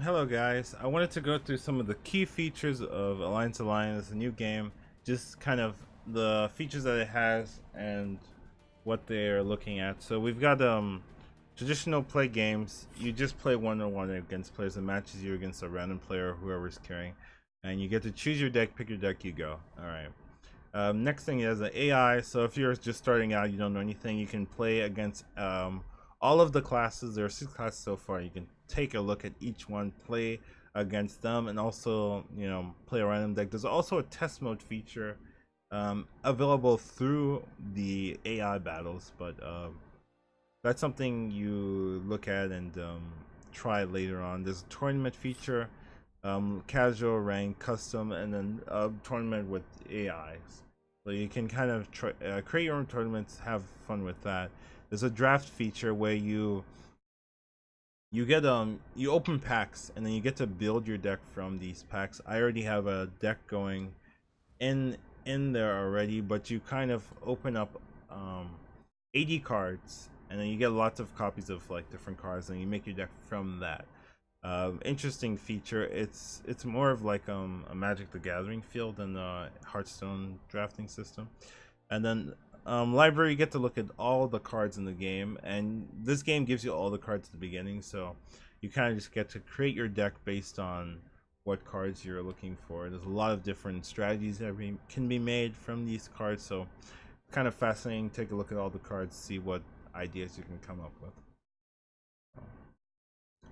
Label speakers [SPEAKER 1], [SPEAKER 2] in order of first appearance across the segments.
[SPEAKER 1] Hello guys, I wanted to go through some of the key features of Alliance, a new game, just kind of the features that it has and what they're looking at. So we've got traditional play games. You just play one-on-one against players that matches you against a random player, whoever's carrying, and you get to choose your deck, pick your deck, you go. Alright. Next thing is the AI. So if you're just starting out, you don't know anything, you can play against all of the classes. There are 6 classes so far. You can take a look at each one, play against them, and also play a random deck. There's also a test mode feature available through the AI battles, but that's something you look at and try later on. There's a tournament feature, casual, rank, custom, and then a tournament with AIs. So you can kind of create your own tournaments, have fun with that. There's a draft feature where you get you open packs and then you get to build your deck from these packs. I already have a deck going in there already, but you kind of open up 80 cards and then you get lots of copies of like different cards and you make your deck from that. Interesting feature. It's more of like a Magic the Gathering feel than the Hearthstone drafting system. And then library, you get to look at all the cards in the game, and this game gives you all the cards at the beginning, so you kind of just get to create your deck based on what cards you're looking for. There's a lot of different strategies that can be made from these cards, so kind of fascinating. Take a look at all the cards, see what ideas you can come up with.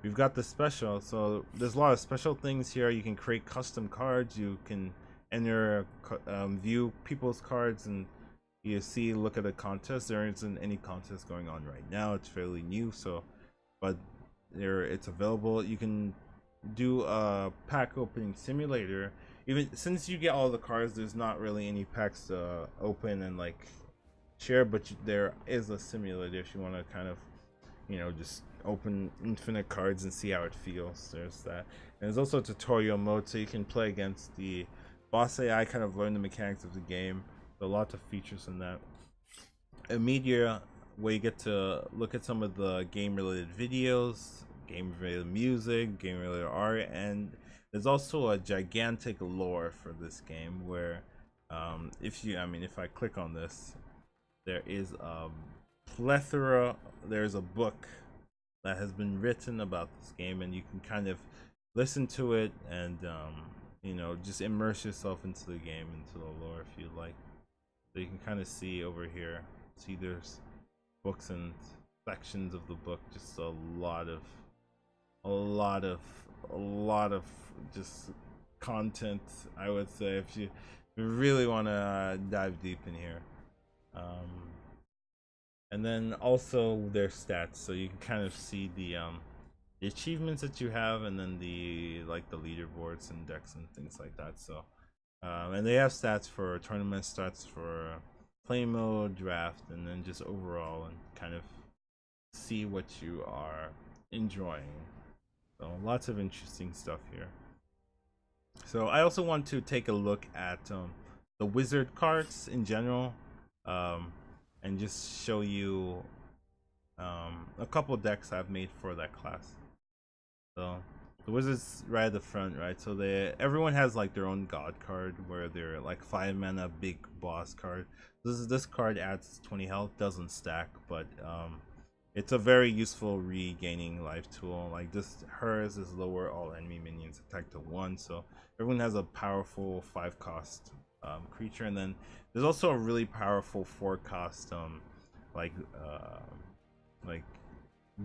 [SPEAKER 1] We've got the special, so there's a lot of special things here. You can create custom cards, you can enter view people's cards, and you see, look at the contest. There isn't any contest going on right now, it's fairly new, so but it's available. You can do a pack opening simulator. Even since you get all the cards, there's not really any packs to open and like share, but there is a simulator if you want to kind of just open infinite cards and see how it feels. There's that. And there's also a tutorial mode, so you can play against the boss AI, kind of learn the mechanics of the game. There are lots of features in that. A media, where you get to look at some of the game related videos, game related music, game related art, and there's also a gigantic lore for this game where if I click on this, there is a plethora. There's a book that has been written about this game, and you can kind of listen to it and just immerse yourself into the game, into the lore if you like. So you can kind of see over here, there's books and sections of the book, just a lot of just content, I would say, if you really want to dive deep in here. And then also their stats, so you can kind of see the achievements that you have, and then the leaderboards and decks and things like that. So and they have stats for tournament, stats for play mode, draft, and then just overall, and kind of see what you are enjoying. So lots of interesting stuff here. So I also want to take a look at the wizard cards in general, and just show you a couple decks I've made for that class. So the wizards right at the front, right? So everyone has like their own god card, where they're like 5 mana big boss card. This card adds 20 health, doesn't stack, but it's a very useful regaining life tool. Like hers is lower all enemy minions attack to 1, so everyone has a powerful 5 cost creature. And then there's also a really powerful 4 cost like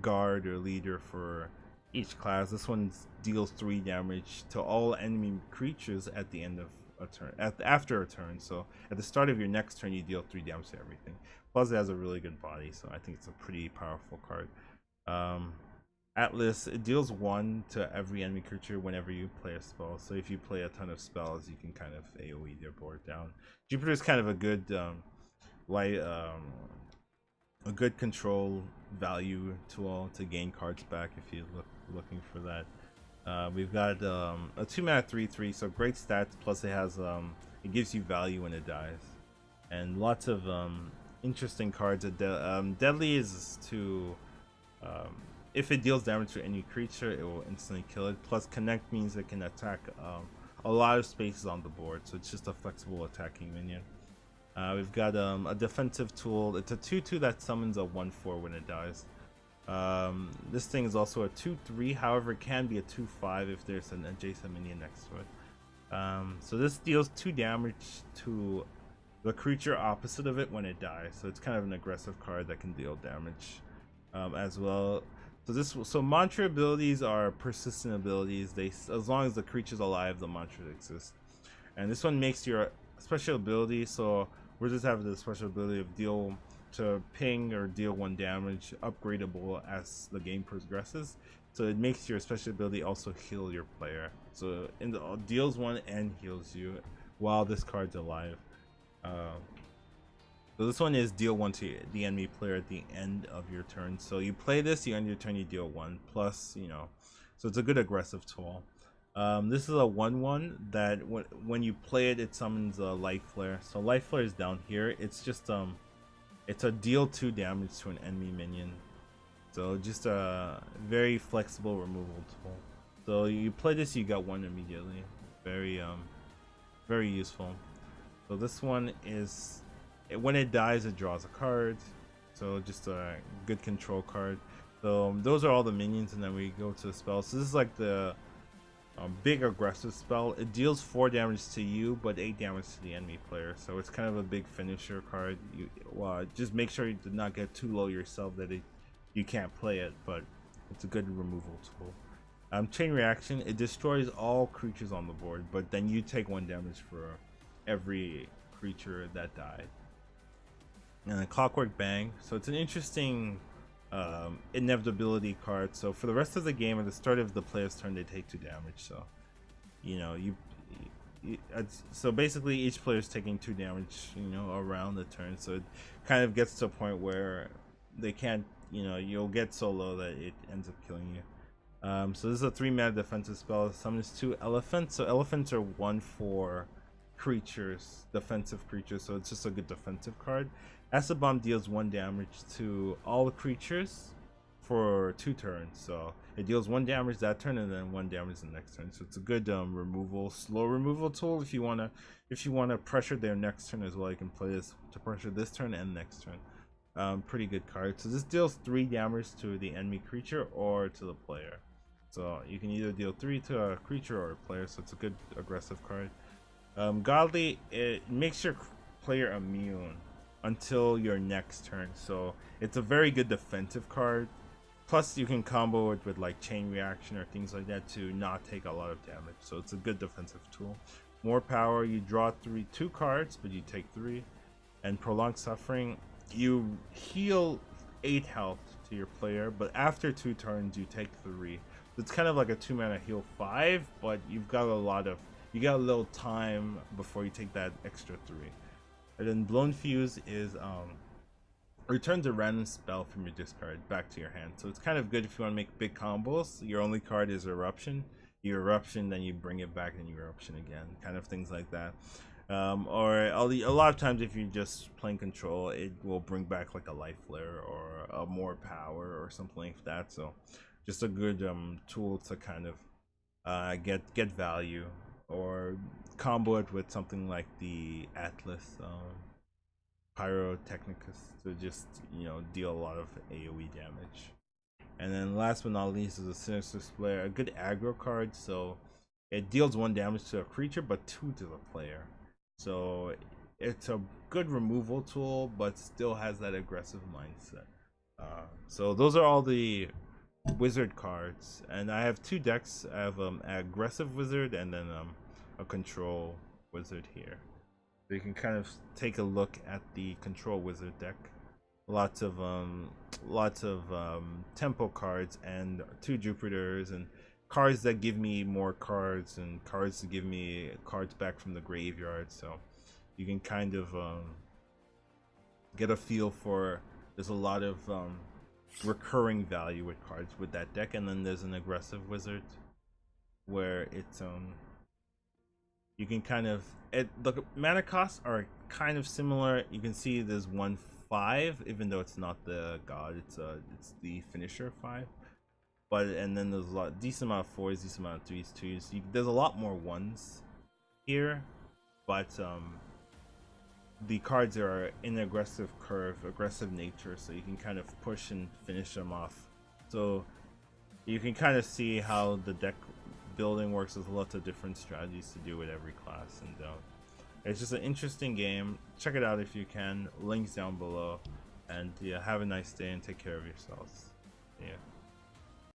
[SPEAKER 1] guard or leader for each class. This one deals 3 damage to all enemy creatures at the end of a turn, after a turn. So at the start of your next turn, you deal 3 damage to everything. Plus it has a really good body, so I think it's a pretty powerful card. Atlas, it deals 1 to every enemy creature whenever you play a spell. So if you play a ton of spells, you can kind of AoE their board down. Jupiter is kind of a good a good control value tool to gain cards back if you're looking for that. We've got a 2 mana 3/3, so great stats. Plus it has it gives you value when it dies, and lots of interesting cards. Deadly is to if it deals damage to any creature, it will instantly kill it. Plus, connect means it can attack a lot of spaces on the board, so it's just a flexible attacking minion. We've got a defensive tool. It's a 2/2 that summons a 1/4 when it dies. This thing is also a 2/3, however it can be a 2/5 if there's an adjacent minion next to it. So this deals 2 damage to the creature opposite of it when it dies, so it's kind of an aggressive card that can deal damage as well. So mantra abilities are persistent abilities. As long as the creature's alive, the mantra exists. And this one makes your special ability, so we're just having the special ability of deal to ping or deal 1 damage, upgradable as the game progresses. So it makes your special ability also heal your player. So deals 1 and heals you while this card's alive. So this one is deal 1 to the enemy player at the end of your turn. So you play this, you end your turn, you deal 1 plus, so it's a good aggressive tool. This is a 1/1 that when you play it, it summons a Light Flare. So Light Flare is down here. It's just it's a deal 2 damage to an enemy minion. So just a very flexible removal tool. So you play this, you got 1 immediately. Very useful. So this one is, when it dies, it draws a card. So just a good control card. So those are all the minions, and then we go to the spells. So this is like the big aggressive spell. It deals 4 damage to you, but 8 damage to the enemy player. So it's kind of a big finisher card. Just make sure you do not get too low yourself that you can't play it, but it's a good removal tool. Chain Reaction, it destroys all creatures on the board, but then you take 1 damage for every creature that died. And then Clockwork Bang, so it's an interesting inevitability card. So for the rest of the game, at the start of the player's turn, they take 2 damage. So so basically each player is taking 2 damage around the turn. So it kind of gets to a point where they can't, you'll get so low that it ends up killing you. So this is a 3-mana defensive spell. It summons 2 elephants. So elephants are 1 for creatures, defensive creatures, so it's just a good defensive card. Acid Bomb deals 1 damage to all the creatures for 2 turns. So it deals 1 damage that turn and then 1 damage the next turn. So it's a good slow removal tool if you wanna pressure their next turn as well. You can play this to pressure this turn and next turn. Pretty good card. So this deals 3 damage to the enemy creature or to the player. So you can either deal 3 to a creature or a player. So it's a good aggressive card. Godly, it makes your player immune until your next turn, so it's a very good defensive card. Plus you can combo it with like Chain Reaction or things like that to not take a lot of damage, so it's a good defensive tool. More Power, you draw 2 cards but you take 3. And Prolonged Suffering, you heal 8 health to your player, but after 2 turns you take 3. It's kind of like a 2-mana heal 5, but you got a little time before you take that extra 3. And then Blown Fuse is returns a random spell from your discard back to your hand. So it's kind of good if you want to make big combos. Your only card is Eruption. You Eruption, then you bring it back and you Eruption again. Kind of things like that. Or a lot of times if you're just playing control, it will bring back like a Light Flare or a More Power or something like that. So just a good tool to kind of get value, or combo it with something like the Atlas Pyrotechnicus to just deal a lot of AoE damage. And then last but not least is a Sinister Splayer, a good aggro card. So it deals 1 damage to a creature but 2 to the player. So it's a good removal tool but still has that aggressive mindset. So those are all the wizard cards, and I have 2 decks. I have aggressive wizard and then a control wizard here. So you can kind of take a look at the control wizard deck. Lots of tempo cards and 2 Jupiters and cards that give me more cards and cards to give me cards back from the graveyard. So you can kind of get a feel for, there's a lot of recurring value with cards with that deck. And then there's an aggressive wizard where it's you can kind of, the mana costs are kind of similar. You can see there's 1/5, even though it's not the god, it's the finisher 5. but and then there's a lot decent amount of 4s, decent amount of 3s, 2s. There's a lot more 1s here, but the cards are in aggressive curve, aggressive nature, so you can kind of push and finish them off. So you can kind of see how the deck building works. There's lots of different strategies to do with every class, and it's just an interesting game. Check it out if you can. Links down below, and yeah, have a nice day and take care of yourselves. Yeah.